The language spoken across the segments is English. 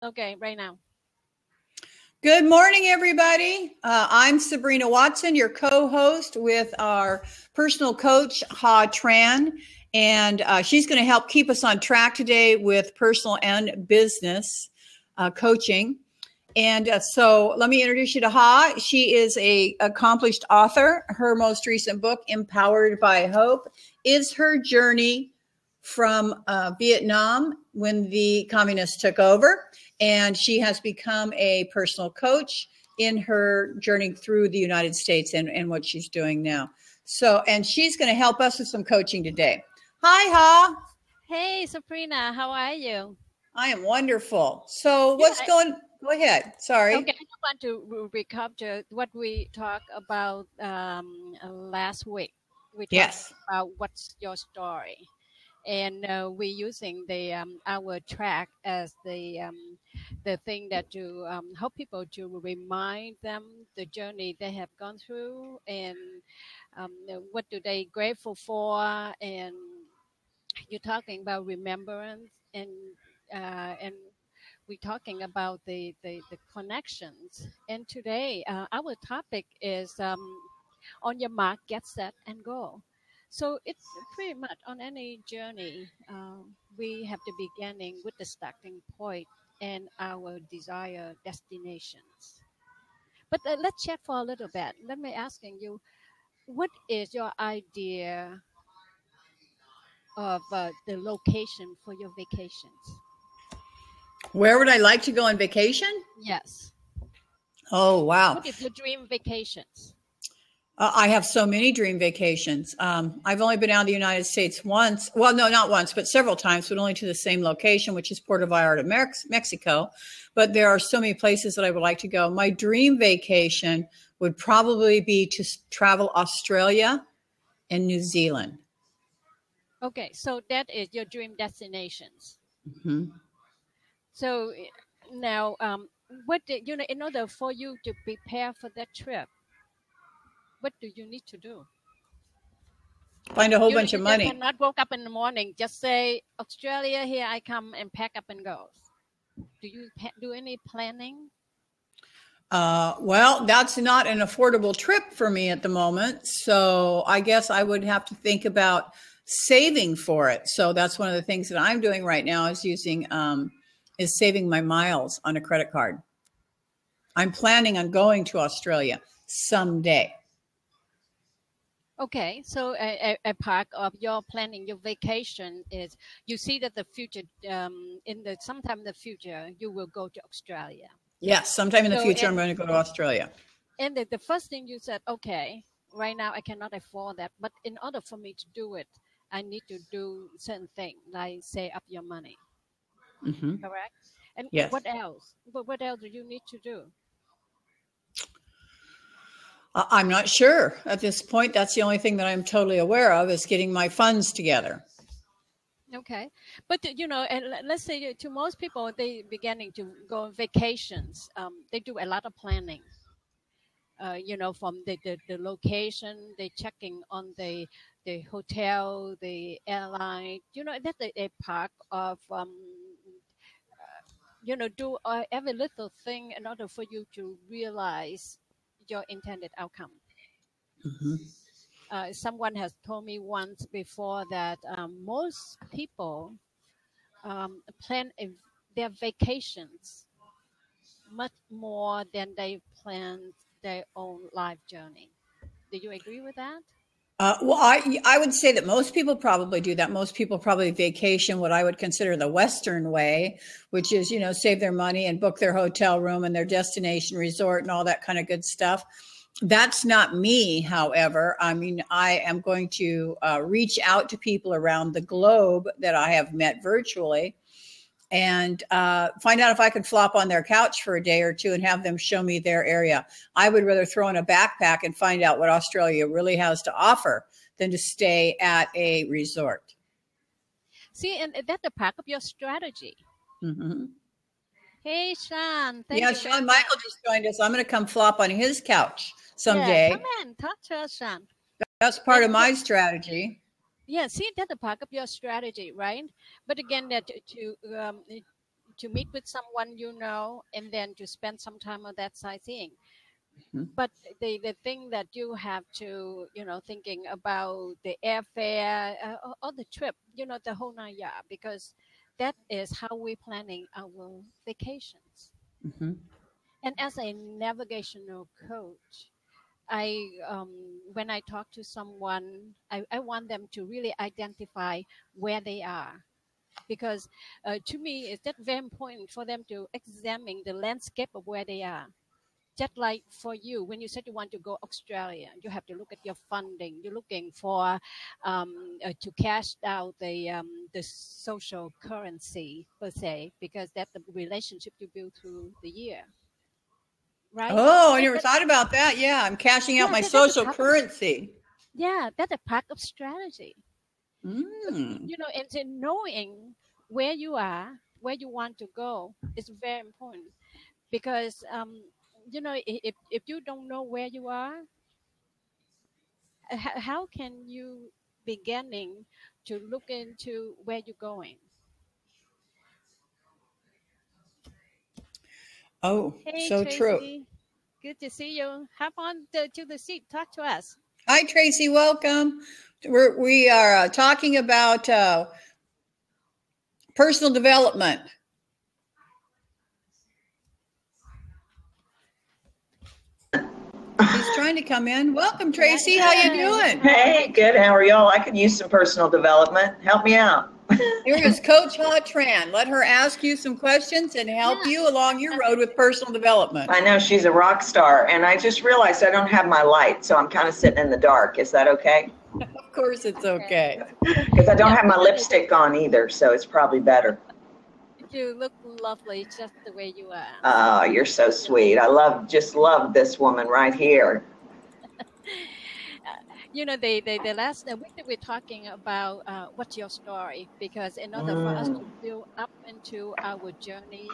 Okay, right now. Good morning, everybody. I'm Sabrina Watson, your co-host with our personal coach, Ha Tran, and she's going to help keep us on track today with personal and business coaching. And so let me introduce you to Ha. She is a accomplished author. Her most recent book, Empowered by Hope, is her journey from Vietnam when the communists took over. And she has become a personal coach in her journey through the United States and what she's doing now. So, and she's going to help us with some coaching today. Hi, Ha. Hey, Sabrina, how are you? I am wonderful. So what's going, go ahead. Sorry. Okay, I just want to recap what we talked about last week. We talked about what's your story. And we're using the our track as the thing that to help people to remind them the journey they have gone through and what do they grateful for, and you're talking about remembrance and we're talking about the connections. And today our topic is on your mark, get set, and go. So it's pretty much on any journey. We have the beginning with the starting point and our desired destinations. But let's chat for a little bit. Let me asking you, what is your idea of the location for your vacations? Where would I like to go on vacation? Yes. Oh, wow. What is your dream vacations? I have so many dream vacations. I've only been out of the United States once. Well, no, not once, but several times, but only to the same location, which is Puerto Vallarta, Mexico. But there are so many places that I would like to go. My dream vacation would probably be to travel Australia and New Zealand. Okay, so that is your dream destinations. Mm-hmm. So now, in order for you to prepare for that trip, what do you need to do? Find a whole bunch of money. You cannot wake up in the morning, just say, Australia, here I come, and pack up and go. Do you do any planning? Well, that's not an affordable trip for me at the moment. So I guess I would have to think about saving for it. So that's one of the things that I'm doing right now is is saving my miles on a credit card. I'm planning on going to Australia someday. Okay, so a part of your planning, your vacation is you see that the future, sometime in the future, you will go to Australia. Yes, sometime in the future, I'm going to go to Australia. And the first thing you said, okay, right now I cannot afford that, but in order for me to do it, I need to do certain things, like save up your money. Mm-hmm. Correct? And yes. What else? What else do you need to do? I'm not sure at this point. That's the only thing that I'm totally aware of is getting my funds together. Okay, but and let's say to most people, they beginning to go on vacations. They do a lot of planning. From the location, they checking on the hotel, the airline. That's a part of do every little thing in order for you to realize your intended outcome. Mm-hmm. Someone has told me once before that most people plan their vacations much more than they plan their own life journey. Do you agree with that? Well, I would say that most people probably do that. Most people probably vacation what I would consider the Western way, which is, save their money and book their hotel room and their destination resort and all that kind of good stuff. That's not me, however. I mean, I am going to reach out to people around the globe that I have met virtually and find out if I could flop on their couch for a day or two and have them show me their area. I would rather throw in a backpack and find out what Australia really has to offer than to stay at a resort. See, and that's a part of your strategy. Mm-hmm. Hey, Sean. Thank you. Yeah, Sean Michael just joined us. I'm going to come flop on his couch someday. Yeah, come in. Talk to us, Sean. That's part of my strategy. Yeah, see, that's a part of your strategy, right? But again, that to meet with someone you know, and then to spend some time on that sightseeing. Mhm. But the thing that you have to, thinking about the airfare, or the trip, the whole 9 yards, because that is how we're planning our vacations. Mhm. And as a navigational coach, when I talk to someone, I want them to really identify where they are, because to me it's that very important for them to examine the landscape of where they are. Just like for you, when you said you want to go Australia, you have to look at your funding. You're looking for to cash out the social currency per se, because that's the relationship you build through the year, right? Oh, I That, never that, thought about that. Yeah, I'm cashing out yeah, my that's a social part of currency. that's a part of strategy. Mm. And then knowing where you are, where you want to go is very important, because if you don't know where you are, how can you beginning to look into where you're going? Oh, Hey so true. Tracy, good to see you. Hop on to the seat, talk to us. Hi, Tracy. Welcome. We are talking about personal development. She's trying to come in. Welcome, Yeah, Tracy. How you hi, doing? Hey, good. How are y'all? I could use some personal development. Help me out. Here is Coach Ha Tran. Let her ask you some questions and help yeah. you along your road with personal development. I know she's a rock star, and I just realized I don't have my light, so I'm kind of sitting in the dark. Is that okay? Of course, it's Okay. okay. Because I don't Yeah, have my lipstick on either, so it's probably better. you look lovely just the way you are. Oh, So you're so you sweet. Just love this woman right here. the last week that we're talking about what's your story, because in order for us Mm, to build up into our journey,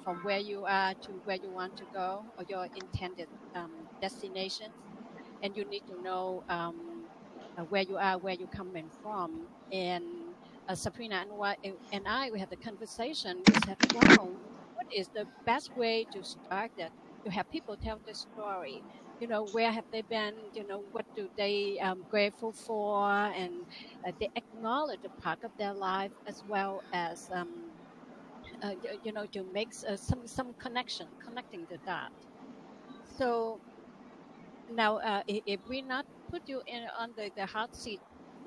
from where you are to where you want to go, or your intended destinations, and you need to know where you are, where you're coming from. And Sabrina and I, we had the conversation. We said, wow, what is the best way to start that? To have people tell their story. Where have they been? What do they grateful for? And they acknowledge a part of their life, as well as to make some connecting the dot. So now, if we not put you in on the hot seat,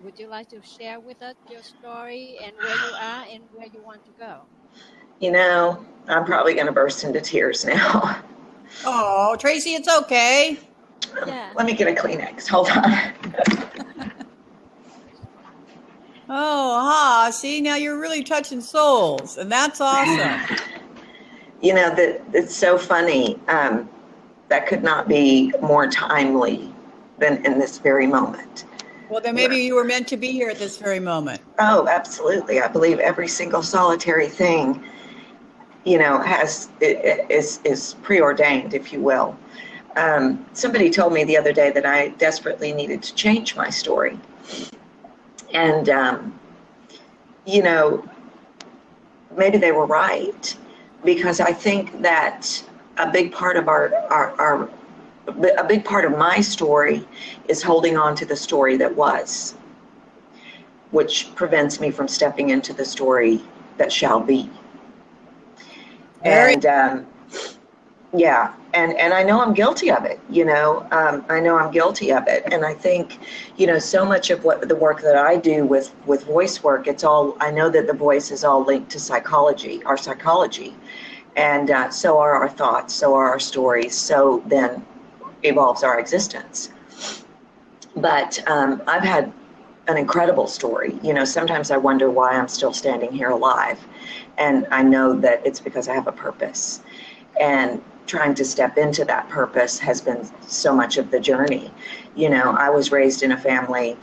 would you like to share with us your story and where you are and where you want to go? I'm probably going to burst into tears now. Oh, Tracy, it's okay. Yeah. Let me get a Kleenex. Hold on. Oh, see, now you're really touching souls, and that's awesome. It's so funny. That could not be more timely than in this very moment. Well, then maybe you were meant to be here at this very moment. Oh, absolutely. I believe every single solitary thing, is preordained, if you will. Somebody told me the other day that I desperately needed to change my story. And, maybe they were right, because I think that a big part of a big part of my story is holding on to the story that was, which prevents me from stepping into the story that shall be. And yeah, and I know I'm guilty of it. I know I'm guilty of it, and I think, so much of what the work that I do with voice work, I know that the voice is all linked to psychology, our psychology, and so are our thoughts, so are our stories, so then evolves our existence. But I've had an incredible story. Sometimes I wonder why I'm still standing here alive, and I know that it's because I have a purpose, and trying to step into that purpose has been so much of the journey. I was raised in a family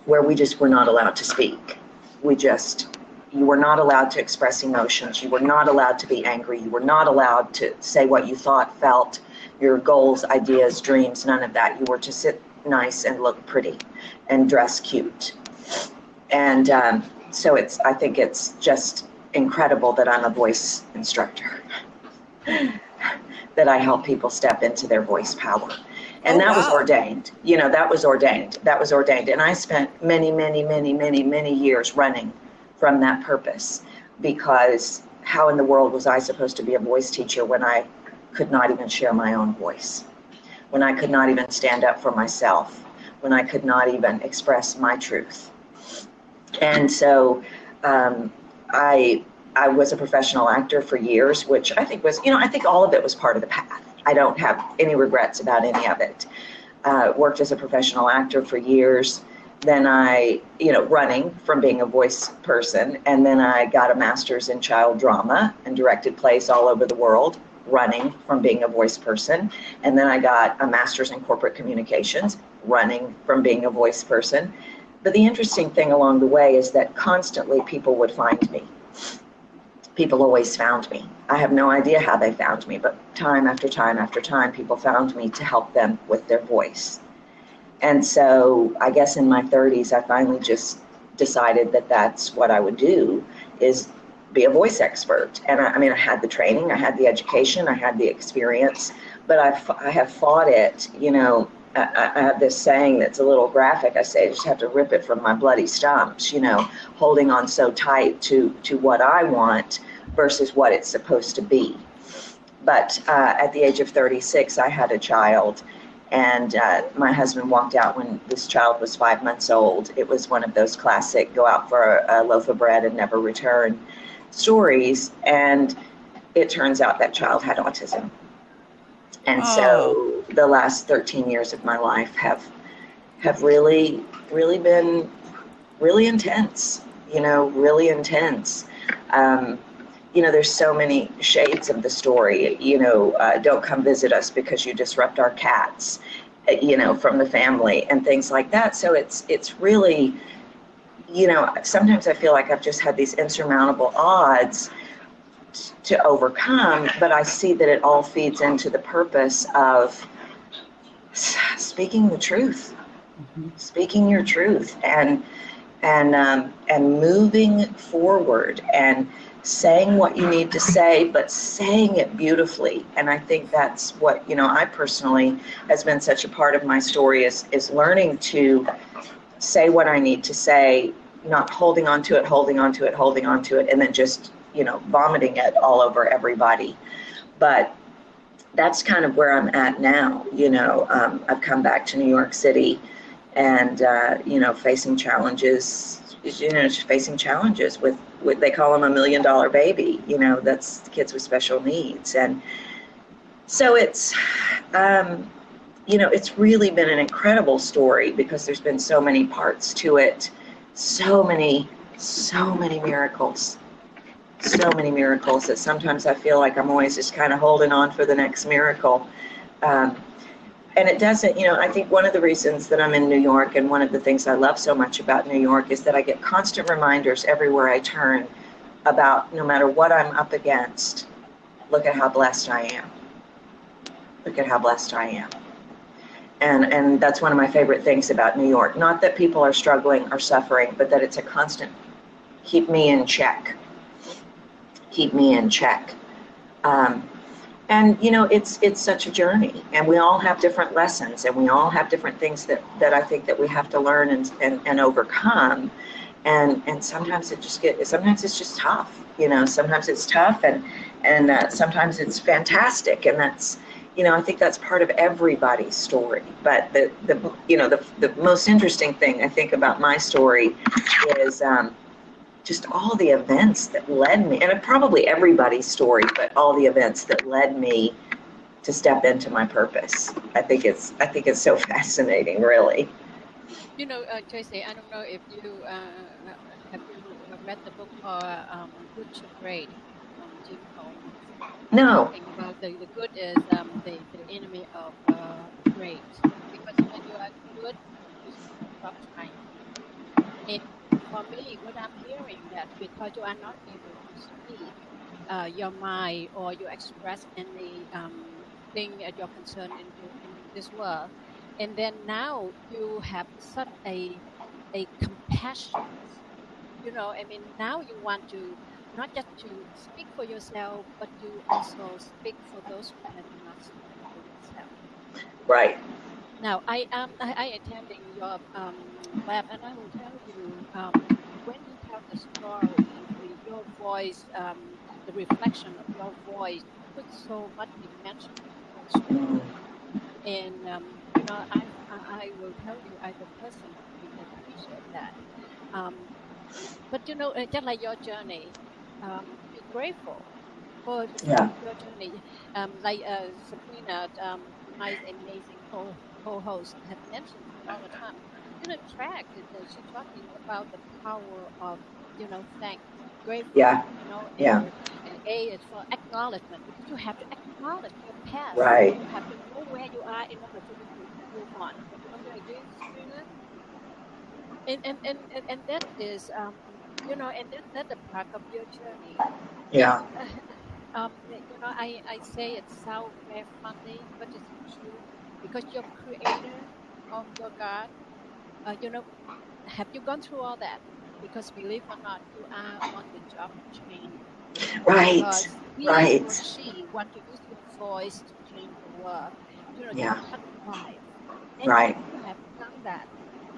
where we just were not allowed to speak. You were not allowed to express emotions. You were not allowed to be angry. You were not allowed to say what you thought, felt, your goals, ideas, dreams, none of that. You were to sit nice and look pretty and dress cute. And so I think it's just incredible that I'm a voice instructor, that I help people step into their voice power. And that was ordained, that was ordained. And I spent many years running from that purpose, because how in the world was I supposed to be a voice teacher when I could not even share my own voice, when I could not even stand up for myself, when I could not even express my truth. And so I was a professional actor for years, which I think was, I think all of it was part of the path. I don't have any regrets about any of it. Worked as a professional actor for years. Then I, running from being a voice person. And then I got a master's in child drama and directed plays all over the world, running from being a voice person. And then I got a master's in corporate communications, running from being a voice person. But the interesting thing along the way is that constantly people would find me. People always found me. I have no idea how they found me, but time after time after time, people found me to help them with their voice. And so I guess in my 30s, I finally just decided that that's what I would do, is be a voice expert. And I had the training, I had the education, I had the experience, but I have fought it. I have this saying that's a little graphic. I say I just have to rip it from my bloody stumps, holding on so tight to what I want versus what it's supposed to be. But at the age of 36, I had a child, and my husband walked out when this child was 5 months old. It was one of those classic go out for a loaf of bread and never return stories. And it turns out that child had autism. And so the last 13 years of my life have really been really intense, really intense. There's so many shades of the story, don't come visit us because you disrupt our cats, from the family and things like that. So it's really, sometimes I feel like I've just had these insurmountable odds to overcome, but I see that it all feeds into the purpose of speaking the truth, speaking your truth, and moving forward and saying what you need to say, but saying it beautifully. And I think that's what, I personally has been such a part of my story is learning to say what I need to say, not holding on to it, and then just vomiting it all over everybody. But that's kind of where I'm at now. I've come back to New York City and, facing challenges with they call them $1 million baby, that's kids with special needs. And so it's, it's really been an incredible story because there's been so many parts to it, so many miracles. So many miracles that sometimes I feel like I'm always just kind of holding on for the next miracle. And it doesn't, I think one of the reasons that I'm in New York, and one of the things I love so much about New York, is that I get constant reminders everywhere I turn about no matter what I'm up against, look at how blessed I am. Look at how blessed I am. And that's one of my favorite things about New York. Not that people are struggling or suffering, but that it's a constant keep me in check. Keep me in check. And it's such a journey, and we all have different lessons, and we all have different things that I think that we have to learn and overcome. And sometimes sometimes it's just tough, sometimes it's tough, and sometimes it's fantastic. And that's, I think that's part of everybody's story. But the most interesting thing I think about my story is, just all the events that led me, and probably everybody's story, but all the events that led me to step into my purpose. I think it's so fascinating, really. Tracy, I don't know if you have read the book Good to Great from Jim Cole. No. Talking about the good is the enemy of great, because when you are good, you stop trying. And for me, what I'm hearing that because you are not able to speak your mind or you express any thing that you're concerned in this world, and then now you have such a compassion. Now you want to not just to speak for yourself, but to also speak for those who cannot speak for yourself. Right. Now, I attending your lab, and I will tell you, when you tell the story, your voice, the reflection of your voice puts so much dimension to your story. And I will tell you, I personally appreciate that. But just like your journey, be grateful for your journey. Like Sabrina, my amazing co-host, have mentioned all the time. Track. She's talking about the power of thanks, grateful. Yeah. And A is for acknowledgement, because you have to acknowledge your past. Right. You have to know where you are in order for you to move on. Don't you agree, Sabrina? And that is and that's a part of your journey. Yeah. And, I say it sounds very funny, but it's true, because your creator or your God, have you gone through all that? Because believe it or not, you are on the job training. Right. Because he or she want to use your voice to change the world. To touch life. And you have done that.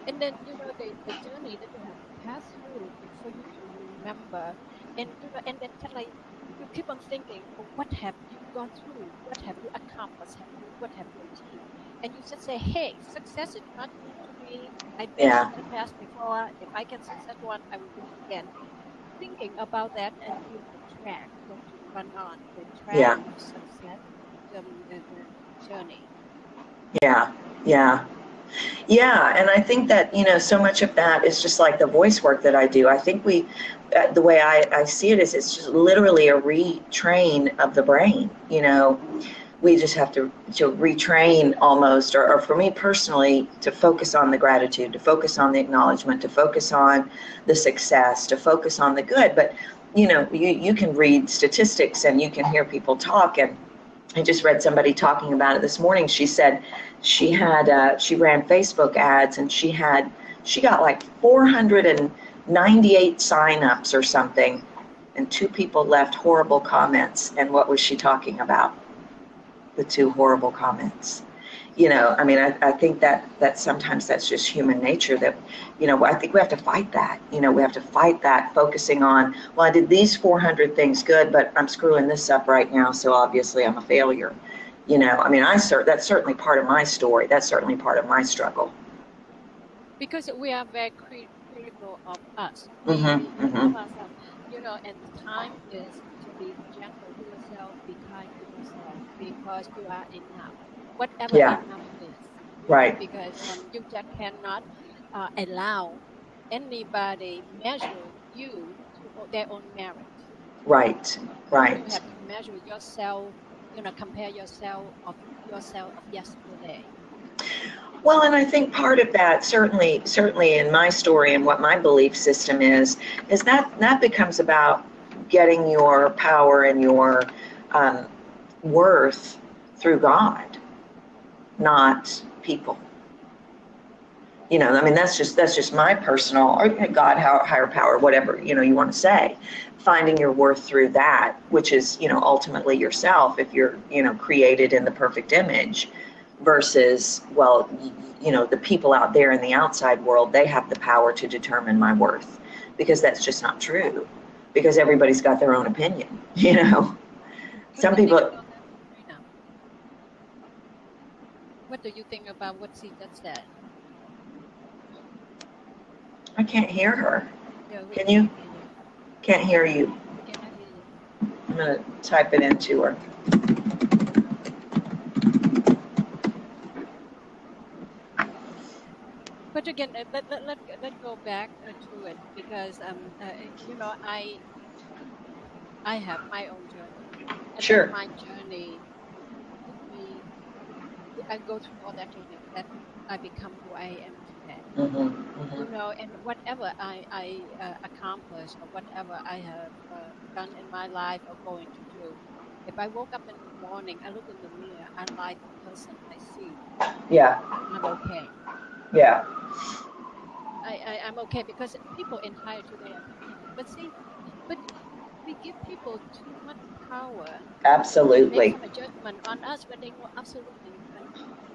And then the journey that you have passed through for you to remember, and and then kind of like you keep on thinking, oh, what have you gone through? What have you accomplished? What have you achieved? And you just say, hey, success is not new to me. I've been in the past before. If I can success one, I will do it again. Thinking about that, and you the track going to run on the track of success, the journey. Yeah, and I think that, so much of that is just like the voice work that I do. I think the way I see it is it's just literally a retrain of the brain. We just have to retrain almost, or for me personally, to focus on the gratitude, to focus on the acknowledgement, to focus on the success, to focus on the good. But, you can read statistics and you can hear people talk, and I just read somebody talking about it this morning. She said she ran Facebook ads, and she got like 498 signups or something, and 2 people left horrible comments. And what was she talking about? The 2 horrible comments. I think that sometimes that's just human nature, that, I think we have to fight that. We have to fight that, focusing on, well, I did these 400 things good, but I'm screwing this up right now, so obviously I'm a failure. That's certainly part of my story. That's certainly part of my struggle. Because we are very critical of us. Mm-hmm. And the time is to be gentle to yourself, be kind to yourself, because you are enough. Whatever enough is. Right. Because you just cannot allow anybody measure you to their own merit. Right. You have to measure yourself, compare yourself of yesterday. Well, and I think part of that, certainly in my story and what my belief system is that becomes about getting your power and your worth through God, not people. That's just my personal, or God, higher power, whatever, you want to say. Finding your worth through that, which is, ultimately yourself, if you're, created in the perfect image, versus, well, the people out there in the outside world, they have the power to determine my worth, because that's just not true, because everybody's got their own opinion, Some people. What do you think about what she just said? I can't hear her. Yeah, can you? Can't hear you. We cannot hear you. I'm going to type it into her. But again, let's go back to it, because I have my own journey. And sure. My journey took me. I go through all that journey that I become who I am today. Mm-hmm. And whatever I accomplish, or whatever I have done in my life or going to do, if I woke up in the morning, I look in the mirror, I like the person I see. Yeah. I'm okay. Yeah. I'm okay, because people entitled to their opinion. But see, we give people too much power. Absolutely. Make some judgment on us when they know absolutely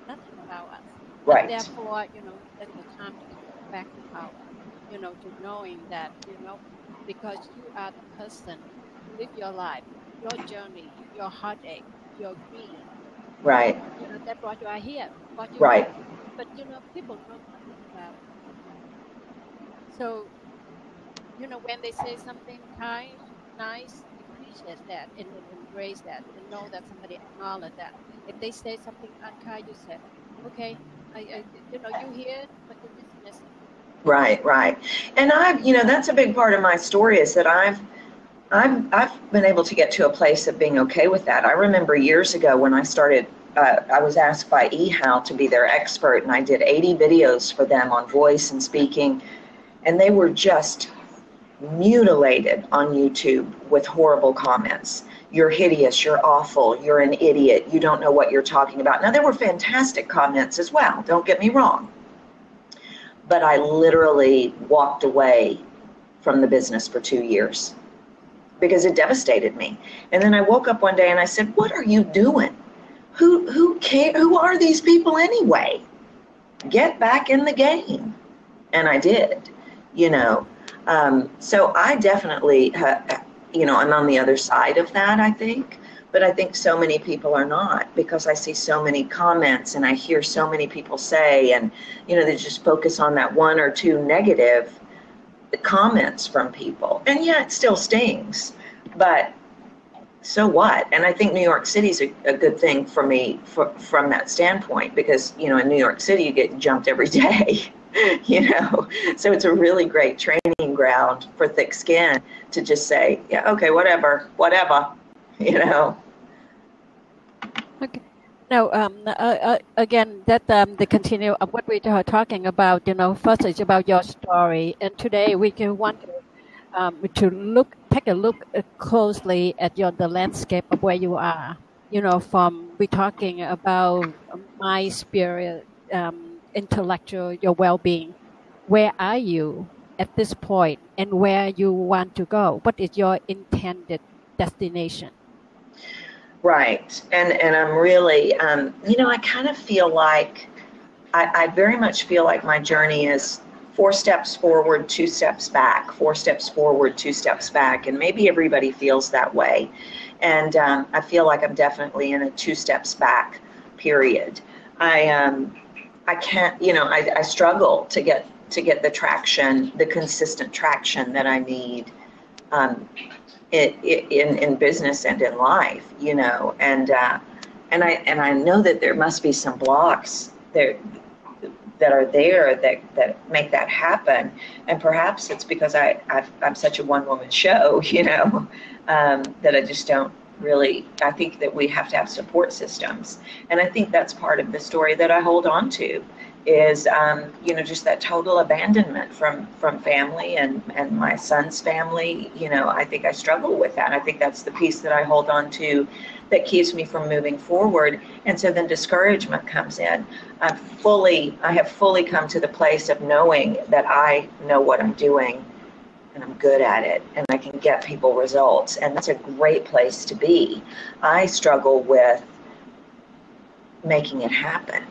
nothing about us. Right. And therefore, that's the time to come back to power. To knowing that, because you are the person who live your life, your journey, your heartache, your grief. Right. That brought you out here, brought you right. here. But people know nothing about it. So, when they say something kind, nice, appreciate that and then embrace that and know that somebody acknowledge that. If they say something unkind, you say, okay, you hear, but you dismiss it. Right. And that's a big part of my story is that I've been able to get to a place of being okay with that. I remember years ago when I started, I was asked by eHow to be their expert, and I did 80 videos for them on voice and speaking, and they were just mutilated on YouTube with horrible comments. You're hideous, you're awful, you're an idiot, you don't know what you're talking about. Now, there were fantastic comments as well, don't get me wrong. But I literally walked away from the business for 2 years because it devastated me. And then I woke up one day and I said, what are you doing? Who care? Who are these people anyway? Get back in the game. And I did, So I definitely, I'm on the other side of that, I think. But I think so many people are not, because I see so many comments and I hear so many people say, and, they just focus on that one or two negative comments from people. And yeah, it still stings, but so what? And I think New York City's a good thing for me from that standpoint, because, in New York City, you get jumped every day. So it's a really great training ground for thick skin to just say, yeah, okay, whatever. Okay. Now, again, that the continue of what we are talking about, first it's about your story, and today we can want to take a look closely at the landscape of where you are. From we're talking about mind, spirit, intellectual, your well-being. Where are you at this point, and where you want to go? What is your intended destination? Right. And I'm really, I kind of feel like, I very much feel like my journey is 4 steps forward, 2 steps back, 4 steps forward, 2 steps back. And maybe everybody feels that way. And I feel like I'm definitely in a 2 steps back period. I can't, I struggle to get the traction, the consistent traction that I need in business and in life, and I know that there must be some blocks there that are there that make that happen, and perhaps it's because I'm such a one-woman show, that I just don't really. I think that we have to have support systems, and I think that's part of the story that I hold on to. Is just that total abandonment from family and my son's family. I think I struggle with that. I think that's the piece that I hold on to that keeps me from moving forward. And so then discouragement comes in. I have fully come to the place of knowing that I know what I'm doing and I'm good at it and I can get people results, and that's a great place to be. I struggle with making it happen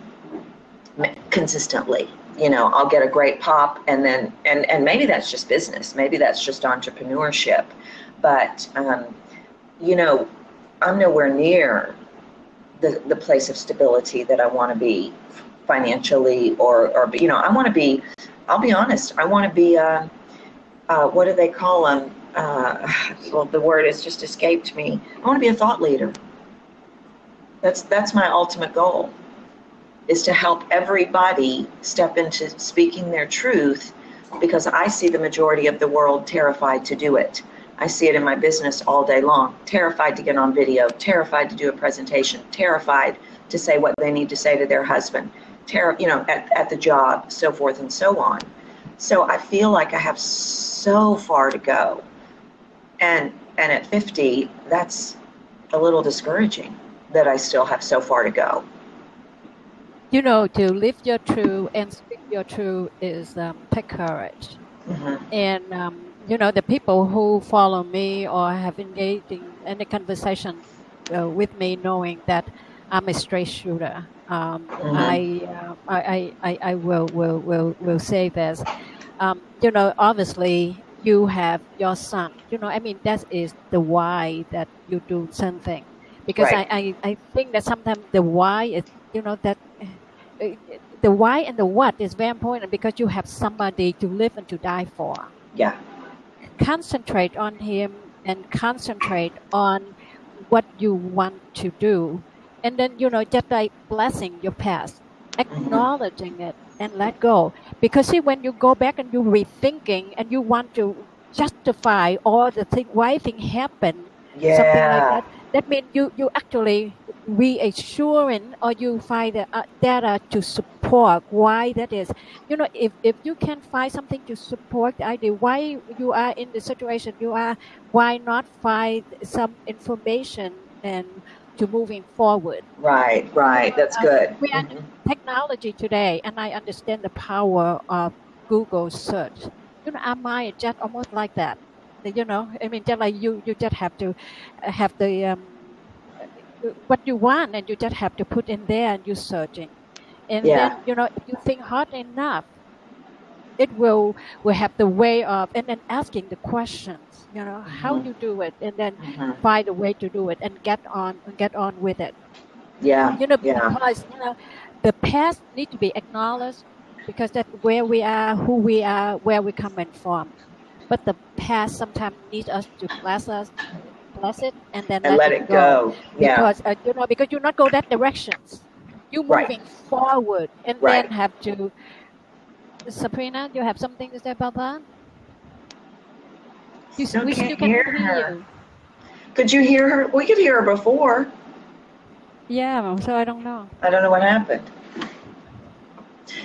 consistently. I'll get a great pop, and then and maybe that's just business, maybe that's just entrepreneurship, but I'm nowhere near the place of stability that I want to be financially, or I want to be, I'll be honest, I want to be what do they call them, well, the word has just escaped me. I want to be a thought leader. That's my ultimate goal, is to help everybody step into speaking their truth, because I see the majority of the world terrified to do it. I see it in my business all day long, terrified to get on video, terrified to do a presentation, terrified to say what they need to say to their husband, at the job, so forth and so on. So I feel like I have so far to go. And at 50, that's a little discouraging that I still have so far to go. To live your truth and speak your truth is take courage. Mm-hmm. And the people who follow me or have engaged in a conversation with me, knowing that I'm a straight shooter, I will say this. Obviously you have your son. I mean, that is the why that you do something. Because Right. I think that sometimes the why is, that uh, the why and the what is very important, because you have somebody to live and to die for. Yeah. Concentrate on him and concentrate on what you want to do. And then, just like blessing your past, Hmm. acknowledging it and let go. Because see, when you go back and you're rethinking and you want to justify all the thing, why thing happened, something like Yeah. that means you actually reassuring, or you find the data to support why that is. If you can find something to support the idea why you are in the situation you are, why not find some information and to moving forward. Right. you Right. know That's uh, good. we are technology today, and I understand the power of Google search. Our mind just almost like that. I mean, just like you just have to have the what you want, and you just have to put in there and you're searching. And Yeah. then, if you think hard enough, it will have the way of, and then asking the questions, how Hmm. you do it, and then Hmm. find a way to do it and get on with it. Yeah. Yeah. Because the past need to be acknowledged, because that's where we are, who we are, where we're coming from. But the past sometimes needs us to bless it, and then And let let it it go. go. Yeah. Because you not go that directions. You Right. moving forward, and then Right. have to. Sabrina, you have something to say about that? Still We can't still cannot hear hear her. you. Could you hear her? We could hear her before. Yeah, so I don't know. I don't know what happened.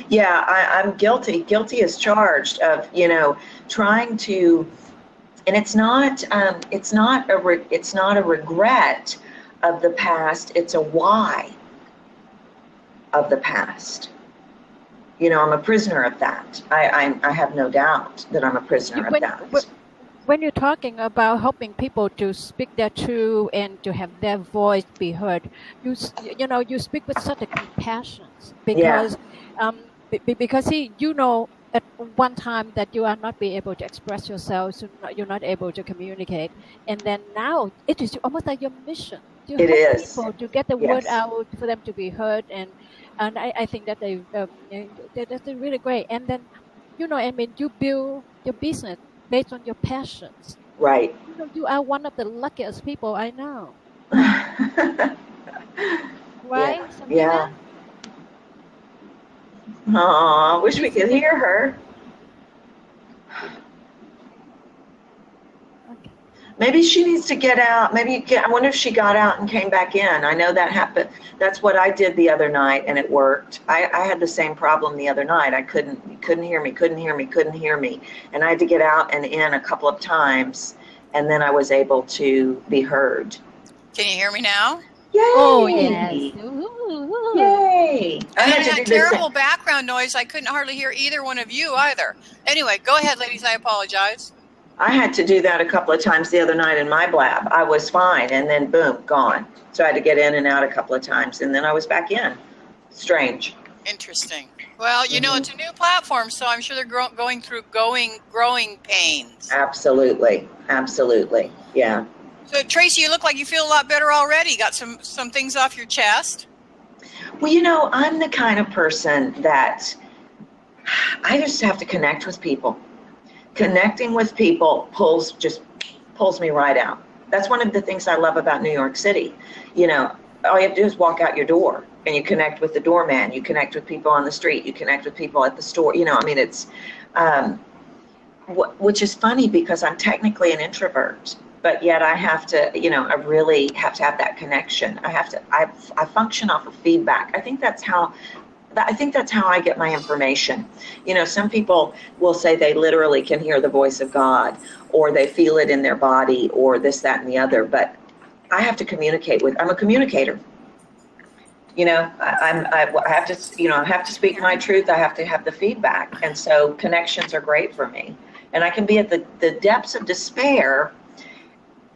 Yeah, I'm guilty. Guilty as charged of, trying to, and it's not a regret of the past. It's a why of the past. I'm a prisoner of that. I have no doubt that I'm a prisoner of When that. when you're talking about helping people to speak their truth and to have their voice be heard, you speak with such a compassion, Yeah. because because at one time that you are not be able to express yourself, so you're not able to communicate, and then now it is almost like your mission to It help is. people to get the word Yes. out, for them to be heard. And I think that that's really great. And then, I mean, you build your business based on your passions. Right. You are one of the luckiest people I know. Yeah. Right, Sabrina? Yeah. Aw, wish we This could is hear her. okay. Maybe she needs to get out. I wonder if she got out and came back in. I know that happened. That's what I did the other night, and it worked. I had the same problem the other night. You couldn't hear me, couldn't hear me. And I had to get out and in a couple of times, and then I was able to be heard. Can you hear me now? Yay! Oh, yes. Ooh. Yay! I had to do this. Terrible background noise. I couldn't hardly hear either one of you either. Anyway, go ahead, ladies. I apologize. I had to do that a couple of times the other night in my blab. I was fine, and then boom, gone. So I had to get in and out a couple of times, and then I was back in. Strange. Interesting. Well, it's a new platform, so I'm sure they're going through growing pains. Absolutely. Absolutely. Yeah. So, Tracy, you look like you feel a lot better already. Got some things off your chest? Well, I'm the kind of person that I just have to connect with people. Connecting with people pulls me right out. That's one of the things I love about New York City. All you have to do is walk out your door and you connect with the doorman. You connect with people on the street. You connect with people at the store. It's, which is funny because I'm technically an introvert, but yet I have to, I really have to have that connection. I function off of feedback. I think that's how I get my information. Some people will say they literally can hear the voice of God, or they feel it in their body, or this, that, and the other. But I have to communicate I'm a communicator. I have to, I have to speak my truth. I have to have the feedback. And so connections are great for me. And I can be at the depths of despair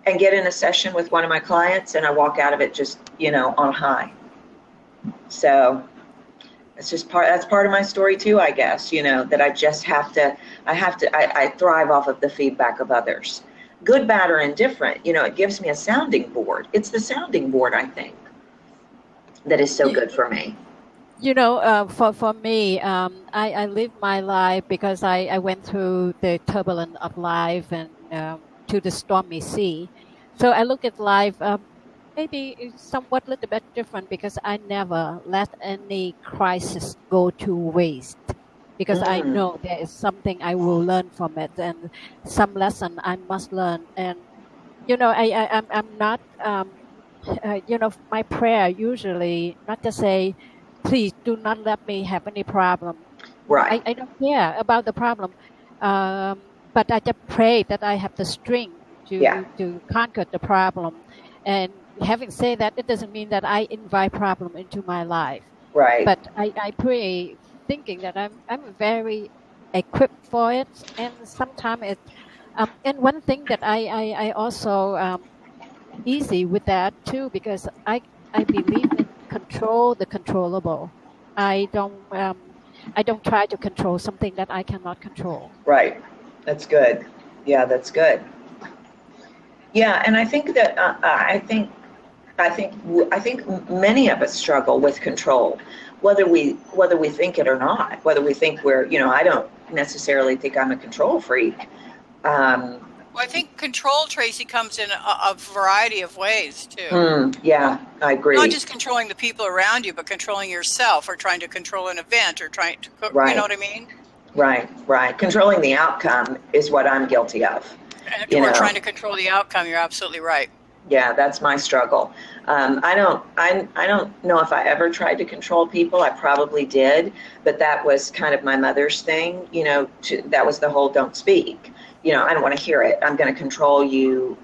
and get in a session with one of my clients, and I walk out of it just, on high. So it's just that's part of my story too, I guess, that I just I thrive off of the feedback of others. Good, bad, or indifferent, it gives me a sounding board. It's the sounding board, I think, that is so good for me. For me, I live my life because I went through the turbulence of life and to the stormy sea. So I look at life maybe it's somewhat a little bit different because I never let any crisis go to waste. Because I know there is something I will learn from it and some lesson I must learn. And, I'm not, my prayer usually not to say, please do not let me have any problem. Right. I don't care about the problem. But I just pray that I have the strength to conquer the problem. And having said that, it doesn't mean that I invite problem into my life. Right. But I pray thinking that I'm very equipped for it. And sometimes it, and one thing that I also easy with that too, because I believe in control the controllable. I don't try to control something that I cannot control. Right. That's good. Yeah, that's good. Yeah, and I think that I think many of us struggle with control, whether we think it or not. Whether we think we're, I don't necessarily think I'm a control freak. Well, I think control, Tracy, comes in a variety of ways too. Yeah, I agree. Not just controlling the people around you, but controlling yourself, or trying to control an event, or trying to cook. Right. You know what I mean? Right. Controlling the outcome is what I'm guilty of. And if we're trying to control the outcome, you're absolutely right. Yeah, that's my struggle. I don't know if I ever tried to control people. I probably did, but that was kind of my mother's thing. That was the whole don't speak. I don't want to hear it. I'm going to control you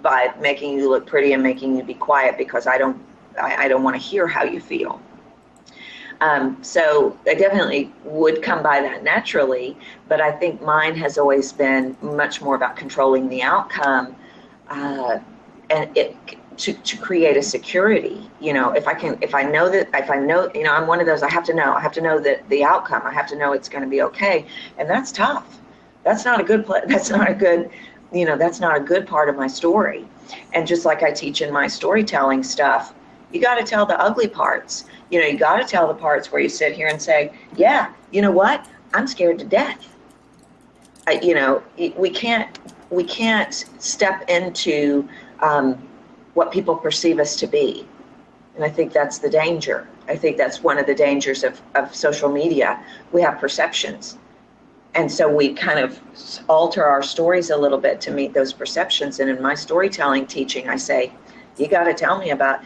by making you look pretty and making you be quiet because I don't want to hear how you feel. So I definitely would come by that naturally, but I think mine has always been much more about controlling the outcome, and to create a security. If I know, I'm one of those. I have to know that the outcome. I have to know it's going to be okay, and that's tough. That's not a good. That's not a good part of my story. And just like I teach in my storytelling stuff, you got to tell the ugly parts. You got to tell the parts where you sit here and say, yeah, you know what? I'm scared to death. We can't step into what people perceive us to be. And I think that's the danger. I think that's one of the dangers of social media. We have perceptions. And so we kind of alter our stories a little bit to meet those perceptions. And in my storytelling teaching, I say, you got to tell me about,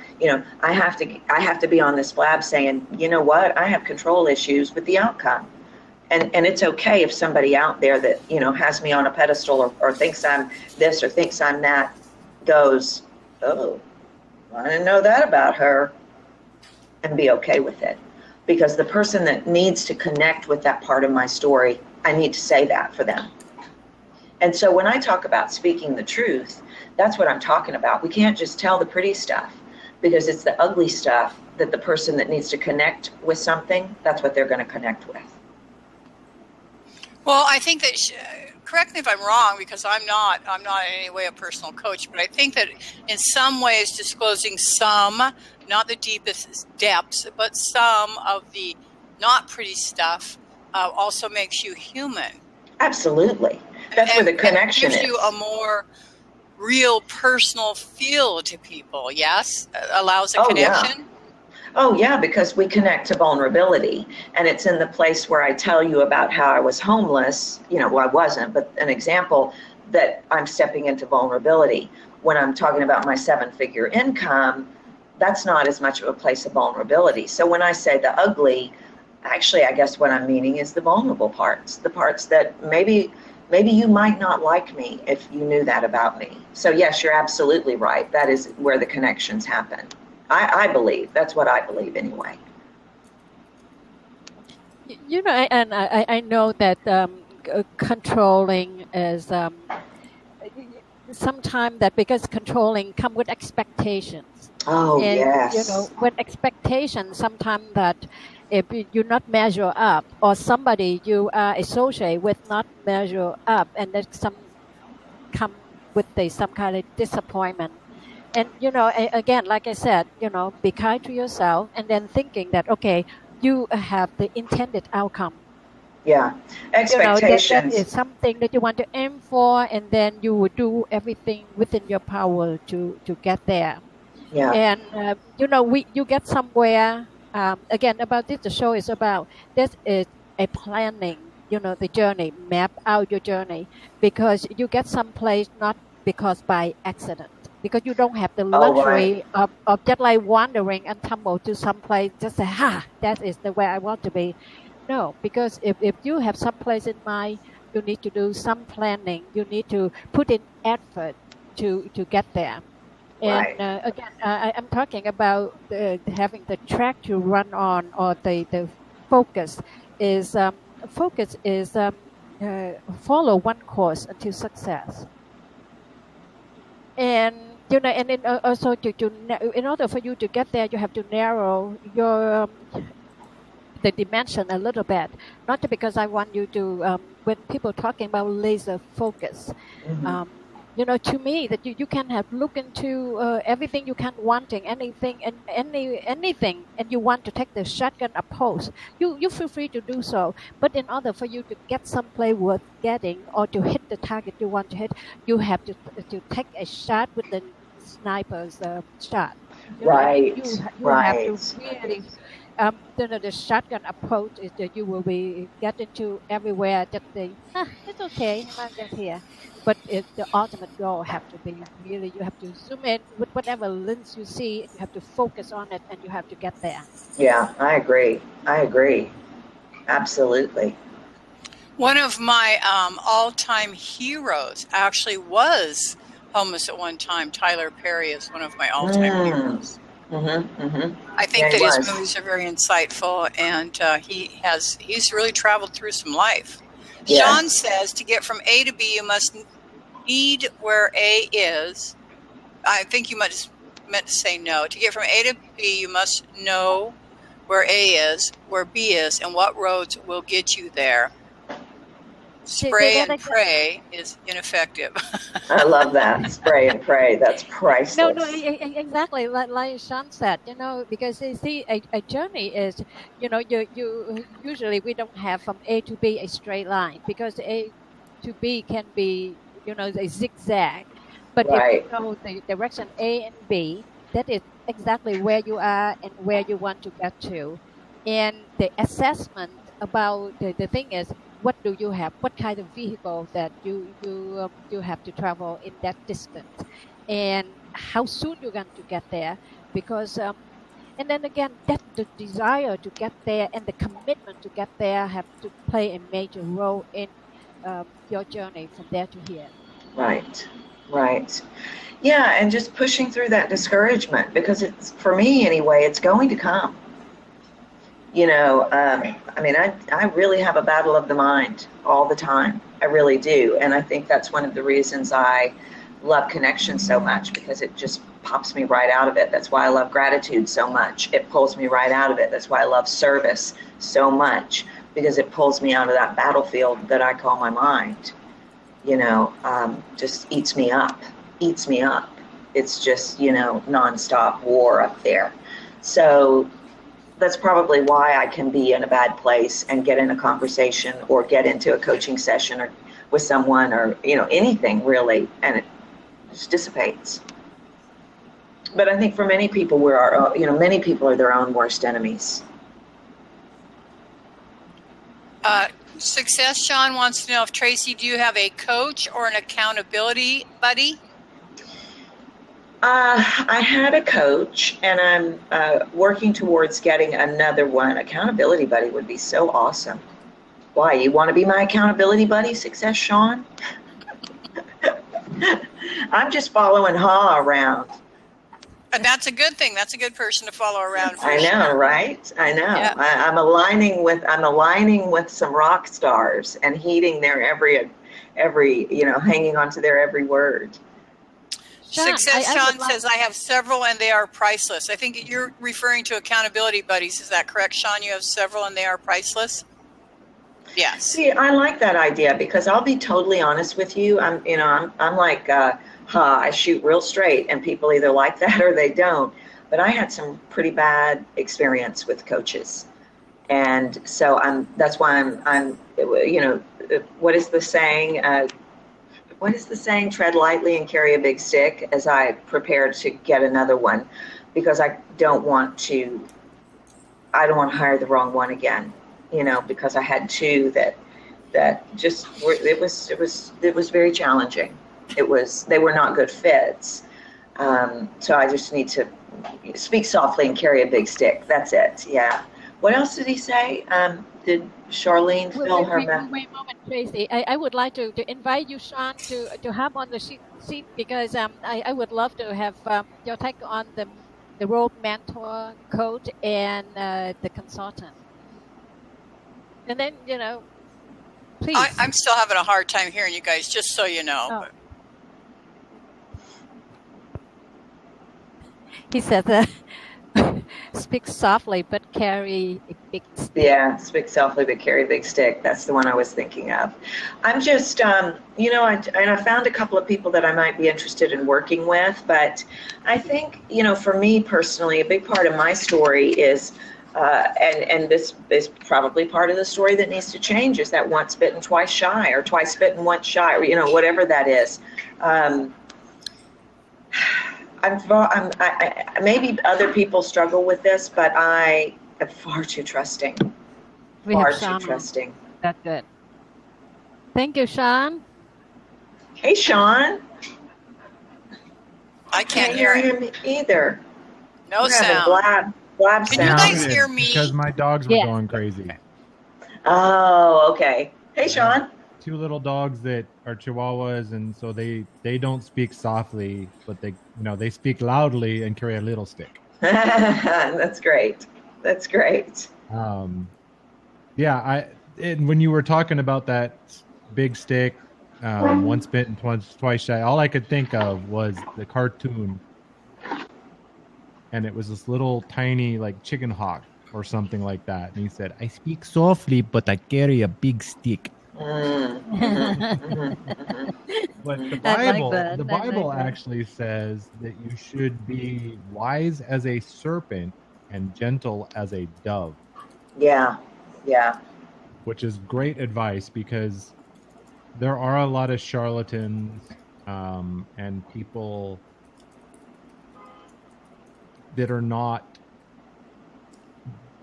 I have to be on this blab saying, you know what, I have control issues with the outcome. And it's okay if somebody out there that, has me on a pedestal or thinks I'm this or thinks I'm that goes, oh, I didn't know that about her, and be okay with it. Because the person that needs to connect with that part of my story, I need to say that for them. And so when I talk about speaking the truth, that's what I'm talking about. We can't just tell the pretty stuff, because it's the ugly stuff that the person that needs to connect with something, that's what they're going to connect with. Well, I think that, correct me if I'm wrong, because I'm not in any way a personal coach, but I think that in some ways disclosing some, not the deepest depths, but some of the not pretty stuff also makes you human. Absolutely. That's where the connection is. It gives you a more real personal feel to people, yes? Allows a connection? Yeah. Oh, yeah, because we connect to vulnerability. And it's in the place where I tell you about how I was homeless. Well, I wasn't, but an example that I'm stepping into vulnerability. When I'm talking about my 7-figure income, that's not as much of a place of vulnerability. So when I say the ugly, actually, I guess what I'm meaning is the vulnerable parts, the parts that maybe you might not like me if you knew that about me. So yes, you're absolutely right. That is where the connections happen. I believe. That's what I believe anyway. And I know that controlling is sometimes that because controlling come with expectations. Oh, and yes. you know, with expectations, sometimes that if you not measure up, or somebody you are associated with not measure up, and that some come with some kind of disappointment. And you know, again, like I said, you know, be kind to yourself, and then thinking that okay, you have the intended outcome. Yeah, You know, that expectations. is something that you want to aim for, and then you will do everything within your power to get there. Yeah, And you know, you get somewhere. Again, about this, the show is about this is a planning. You know, the journey, map out your journey, because you get someplace not because by accident, because you don't have the oh, right. luxury of just like wandering and tumble to someplace, just say, that is the way I want to be. No, because if you have some place in mind, you need to do some planning. You need to put in effort to get there. And Right. again, I'm talking about having the track to run on, or the focus is follow one course until success. And you know, and then also in order for you to get there, you have to narrow your the dimension a little bit. Not because I want you to when people talking about laser focus, Mhm. you know, to me that you can have look into everything you can wanting anything and anything, and you want to take the shotgun approach, you feel free to do so. But in order for you to get someplace worth getting, or to hit the target you want to hit, you have to take a shot with the sniper's shot. You know, Right. you have to Right. really you know, the shotgun approach is that you will be get into everywhere. Just say, it's okay, I'm not get here. But the ultimate goal have to be really, you have to zoom in with whatever lens you see, and you have to focus on it, and you have to get there. Yeah, I agree. I agree. Absolutely. One of my all-time heroes actually was homeless at one time. Tyler Perry is one of my all-time heroes. Mm-hmm, mm-hmm. I think Yeah, that he his was. movies are very insightful, and he's really traveled through some life. Yes. Sean says to get from A to B, you must need where A is. I think you meant to say no. To get from A to B, you must know where A is, where B is, and what roads will get you there. Spray and pray is ineffective. I love that. Spray and pray. That's priceless. No, exactly. Like Sean said, you know, because you see, a journey is, you know, you usually we don't have from A to B a straight line, because A to B can be, you know, a zigzag. But Right. if you know the direction A and B, that is exactly where you are and where you want to get to. And the assessment about the thing is, what do you have? What kind of vehicle that you have to travel in that distance, and how soon you're going to get there? Because and then again, that the desire to get there and the commitment to get there have to play a major role in your journey from there to here. Right. Right. Yeah, and just pushing through that discouragement, because it's, for me anyway, it's going to come. You know, I mean, I really have a battle of the mind all the time. I really do. And I think that's one of the reasons I love connection so much, because it just pops me right out of it. That's why I love gratitude so much. It pulls me right out of it. That's why I love service so much, because it pulls me out of that battlefield that I call my mind. You know, just eats me up. It's just, you know, nonstop war up there. So that's probably why I can be in a bad place and get in a conversation or get into a coaching session or with someone, or, you know, anything really, and it just dissipates. But I think for many people, many people are their own worst enemies. Success Sean wants to know if Tracy, do you have a coach or an accountability buddy? I had a coach, and I'm working towards getting another one. Accountability buddy would be so awesome. Why? You want to be my accountability buddy, Success Sean? I'm just following Ha around. And that's a good thing. That's a good person to follow around. I know, right? I know. Yeah. I'm aligning with some rock stars and heeding their every, hanging on to their every word. Success Sean says, I have several and they are priceless. I think you're referring to accountability buddies. Is that correct, Sean? You have several and they are priceless? Yes. See, I like that idea because I'll be totally honest with you. I'm like, I shoot real straight, and people either like that or they don't. But I had some pretty bad experience with coaches, and so that's why I'm. What is the saying? Tread lightly and carry a big stick. As I prepare to get another one, because I don't want to hire the wrong one again. Because I had two that just were. It was very challenging. They were not good fits. So I just need to speak softly and carry a big stick. That's it. Yeah. What else did he say? Did Charlene fill her back? Wait a moment, Tracy. I would like to invite you, Sean, to hop on the seat because I would love to have your take on the role mentor, coach, and the consultant. And then, please. I'm still having a hard time hearing you guys, just so you know. Oh. He said, speak softly, but carry a big stick. Yeah, speak softly, but carry a big stick. That's the one I was thinking of. I'm just, I found a couple of people that I might be interested in working with, but I think, for me personally, a big part of my story is, and this is probably part of the story that needs to change, is that once bitten, twice shy, or twice bitten, once shy, or, whatever that is. Maybe other people struggle with this, but I am far too trusting. Far too trusting. That's good. Thank you, Sean. Hey, Sean. I can't hear him either. No sound. Blab Can sound. you guys hear me? Because my dogs were going crazy. Oh, okay. Hey, Sean. Two little dogs that are Chihuahuas, and so they don't speak softly, but they speak loudly and carry a little stick. That's great. That's great. And when you were talking about that big stick, once bitten, twice shy, all I could think of was the cartoon, and it was this little tiny like chicken hawk or something like that, and he said, "I speak softly, but I carry a big stick." But the Bible actually says that you should be wise as a serpent and gentle as a dove. Yeah. Which is great advice, because there are a lot of charlatans and people that are not,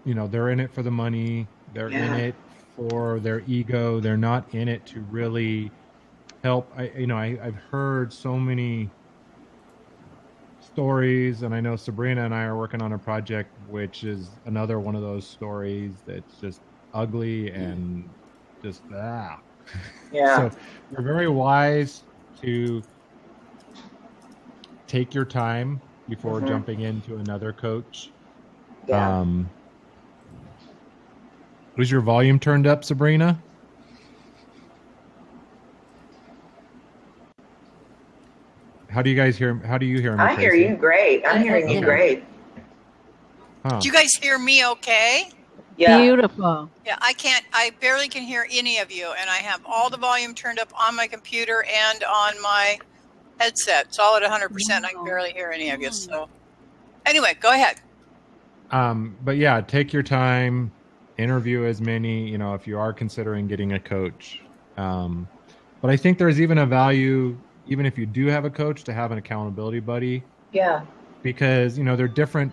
they're in it for the money. They're in it for their ego. They're not in it to really help. I've heard so many stories, and I know Sabrina and I are working on a project which is another one of those stories that's just ugly and just So you're very wise to take your time before jumping into another coach. Was your volume turned up, Sabrina? How do you guys hear? How do you hear me? I hear you great. I'm hearing you great. Do you guys hear me okay? Yeah. Beautiful. Yeah, I barely can hear any of you, and I have all the volume turned up on my computer and on my headset. It's all at 100%. I can barely hear any of you. So anyway, go ahead. But yeah, take your time, interview as many, if you are considering getting a coach. But I think there's even a value, even if you do have a coach, to have an accountability buddy. Yeah. Because, they're different.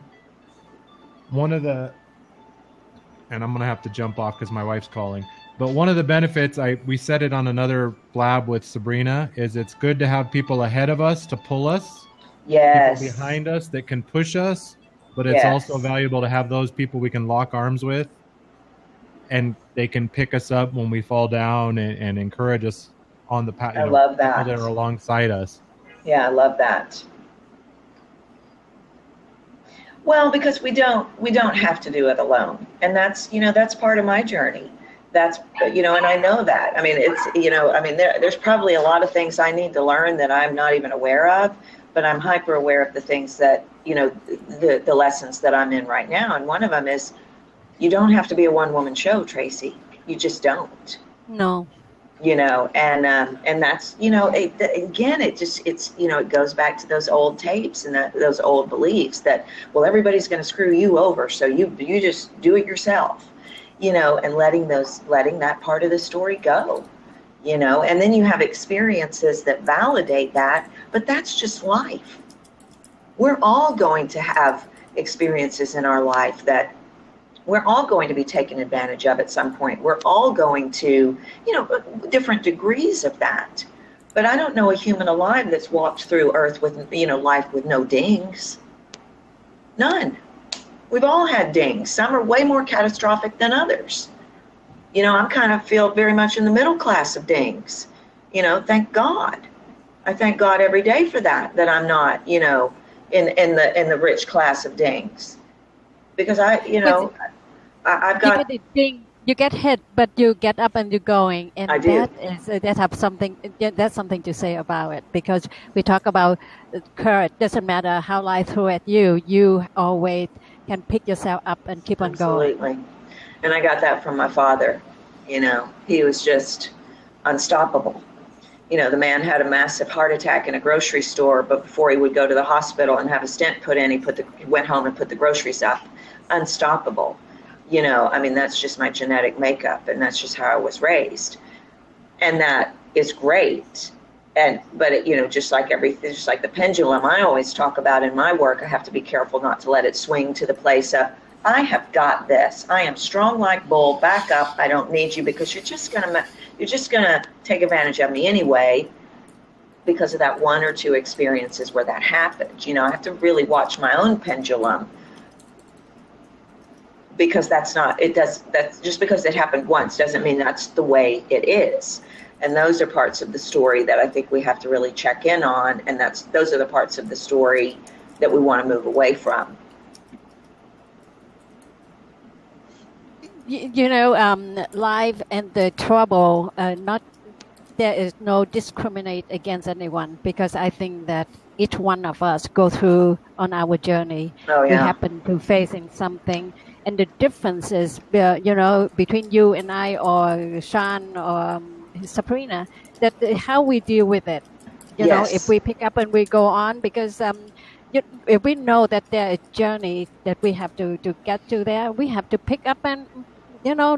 One of the, and I'm going to have to jump off because my wife's calling, but one of the benefits, we said it on another blab with Sabrina, is it's good to have people ahead of us to pull us. Yes. People behind us that can push us, but it's also valuable to have those people we can lock arms with, and they can pick us up when we fall down and encourage us on the path. I love that. People that are alongside us. Yeah, I love that. Well, because we don't have to do it alone. And that's, that's part of my journey. That's, and I know that. I mean, it's, there's probably a lot of things I need to learn that I'm not even aware of, but I'm hyper aware of the things that, the lessons that I'm in right now. And one of them is, you don't have to be a one-woman show, Tracy. You just don't. No. And that's, again, it goes back to those old tapes and those old beliefs that, well, everybody's going to screw you over. So you just do it yourself, and letting that part of the story go, and then you have experiences that validate that, but that's just life. We're all going to have experiences in our life that we're all going to be taken advantage of at some point. We're all going to, different degrees of that. But I don't know a human alive that's walked through Earth with, life with no dings. None. We've all had dings. Some are way more catastrophic than others. I'm kind of feel very much in the middle class of dings. Thank God. I thank God every day for that I'm not, in the rich class of dings. Because I've got you get hit, but you get up and you're going, and I do. that's something to say about it, because we talk about courage. Doesn't matter how life threw at you, you always can pick yourself up and keep on going. Absolutely. And I got that from my father. He was just unstoppable. The man had a massive heart attack in a grocery store, but before he would go to the hospital and have a stent put in, he went home and put the groceries up. Unstoppable. That's just my genetic makeup, and that's just how I was raised. And that is great. But just like everything, just like the pendulum I always talk about in my work, I have to be careful not to let it swing to the place of, I have got this. I am strong like bull. Back up. I don't need you, because you're just gonna take advantage of me anyway, because of that one or two experiences where that happened. I have to really watch my own pendulum, because that's just because it happened once doesn't mean that's the way it is. And those are parts of the story that I think we have to really check in on, and those are the parts of the story that we want to move away from. Life and the trouble, there is no discriminate against anyone, because I think that each one of us go through on our journey. Oh, yeah. We happen to facing something, and the difference is, between you and I, or Sean, or Sabrina, that how we deal with it. Yes. If we pick up and we go on, because if we know that there is a journey that we have to get to there, we have to pick up and,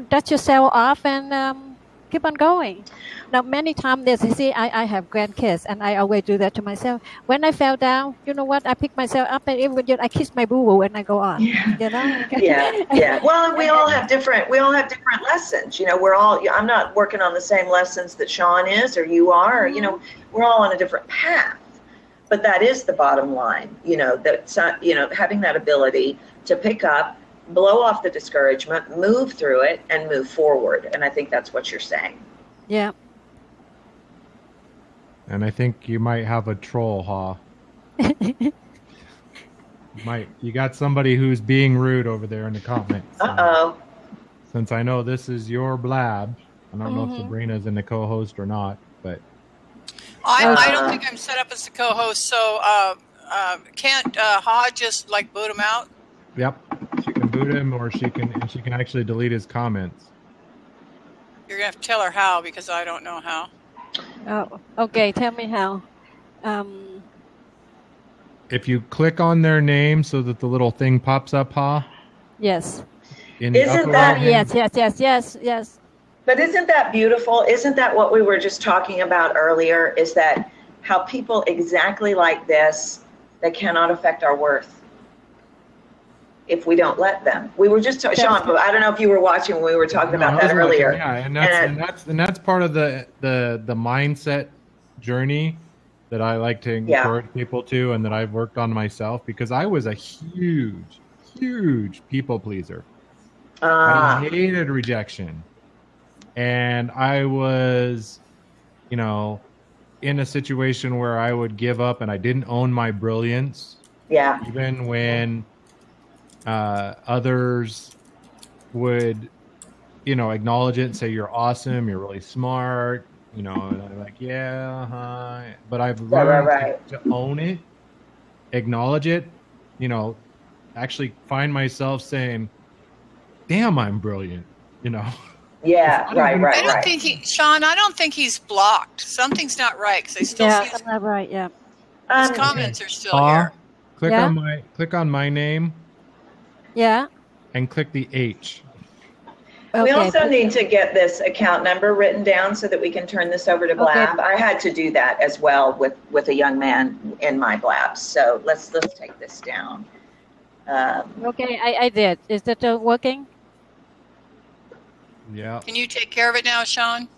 dust yourself off and keep on going. Now, many times, I have grandkids, and I always do that to myself. When I fell down, you know what? I pick myself up, and even I kiss my boo-boo, and I go on. Yeah. Yeah. Well, we all have different lessons. I'm not working on the same lessons that Sean is, or you are. Mm-hmm. We're all on a different path. But that is the bottom line. Having that ability to pick up, blow off the discouragement, move through it, and move forward. And I think that's what you're saying. Yeah. And I think you might have a troll, Ha. You got somebody who's being rude over there in the comments. Uh-oh. Since I know this is your blab, I don't know if Sabrina's in the co-host or not, but I don't think I'm set up as the co-host, so can't Ha just boot him out? Yep, she can boot him, or she can actually delete his comments. You're gonna have to tell her how, because I don't know how. Oh, okay. Tell me how. If you click on their name so that the little thing pops up, Ha. Yes. Isn't that? Yes. But isn't that beautiful? Isn't that what we were just talking about earlier? Is that how people exactly like this, they cannot affect our worth if we don't let them. We were just Sean, but I don't know if you were watching when we were talking about that earlier. Yeah, and that's part of the mindset journey that I like to encourage people to, and that I've worked on myself, because I was a huge people pleaser. I hated rejection. And I was, in a situation where I would give up, and I didn't own my brilliance. Yeah. Even when Others would, acknowledge it and say you're awesome, you're really smart, and I'm like, yeah, but I've learned to own it, acknowledge it, actually find myself saying, damn, I'm brilliant, Yeah, right. I don't think Sean, I don't think he's blocked. Something's not right because I still see something not right. Yeah, his comments are still here. Click on my name. Yeah. And click the H. Okay. We also need to get this account number written down so that we can turn this over to Blab. Okay. I had to do that as well with a young man in my Blabs. So let's take this down. Okay, I did. Is that working? Yeah. Can you take care of it now, Sean?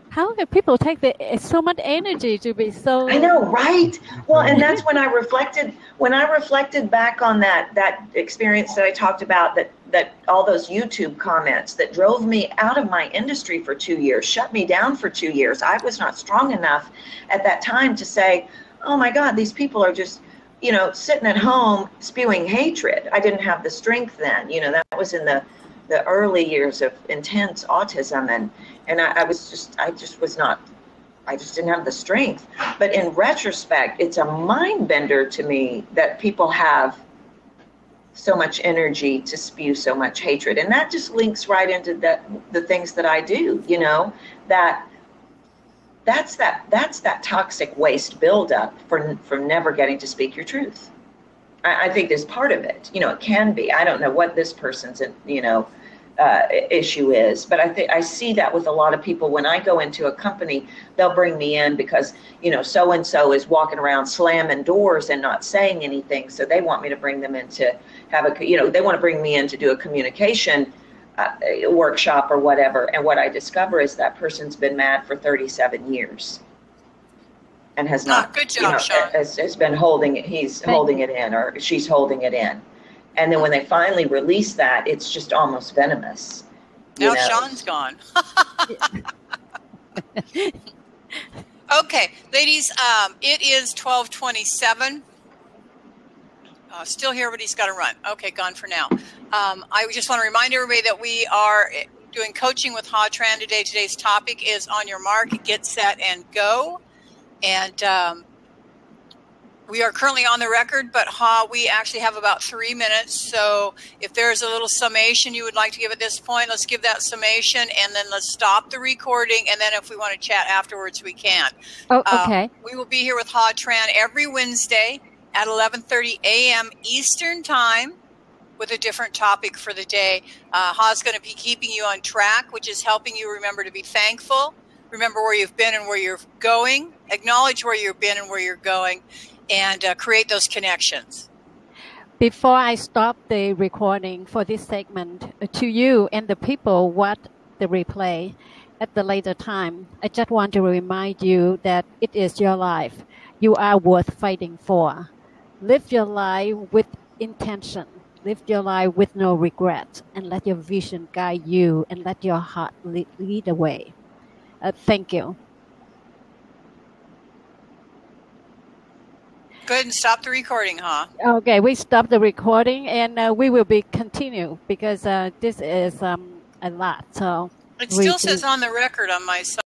How can people take so much energy to be so? I know, right? Well, and that's when I reflected back on that experience that I talked about, that all those YouTube comments that drove me out of my industry for 2 years, shut me down for 2 years. I was not strong enough at that time to say, oh my God, these people are just, sitting at home spewing hatred. I didn't have the strength then. That was in the early years of intense autism, and I just didn't have the strength. But in retrospect, it's a mind bender to me that people have so much energy to spew so much hatred. And that just links right into the things that I do, that's that toxic waste buildup from never getting to speak your truth. I think there's part of it. It can be. I don't know what this person's, issue is, but I see that with a lot of people. When I go into a company, they'll bring me in because, so and so is walking around slamming doors and not saying anything. So they want me to bring them in to have they want to bring me in to do a communication workshop or whatever. And what I discover is that person's been mad for 37 years. And has not, good job, Sean. Has been holding it. He's holding it in, or she's holding it in. And then when they finally release that, it's just almost venomous. Now Sean's gone. Okay, ladies, it is 12:27. Still here, but he's got to run. Okay, gone for now. I just want to remind everybody that we are doing coaching with Ha Tran today. Today's topic is on your mark, get set, and go. And we are currently on the record, but we actually have about 3 minutes. So if there's a little summation you would like to give at this point, let's give that summation, and then let's stop the recording. And then if we want to chat afterwards, we can. Oh, okay. We will be here with Ha Tran every Wednesday at 11:30 a.m. Eastern Time with a different topic for the day. Ha's going to be keeping you on track, which is helping you remember to be thankful, remember where you've been and where you're going, acknowledge where you've been and where you're going, and create those connections. Before I stop the recording for this segment, to you and the people watch the replay at the later time, I just want to remind you that it is your life. You are worth fighting for. Live your life with intention. Live your life with no regret, and let your vision guide you, and let your heart lead the way. Thank you. Go ahead and stop the recording, Ha. Okay, we stop the recording, and we will be continue because this is a lot. So it still says on the record on my side.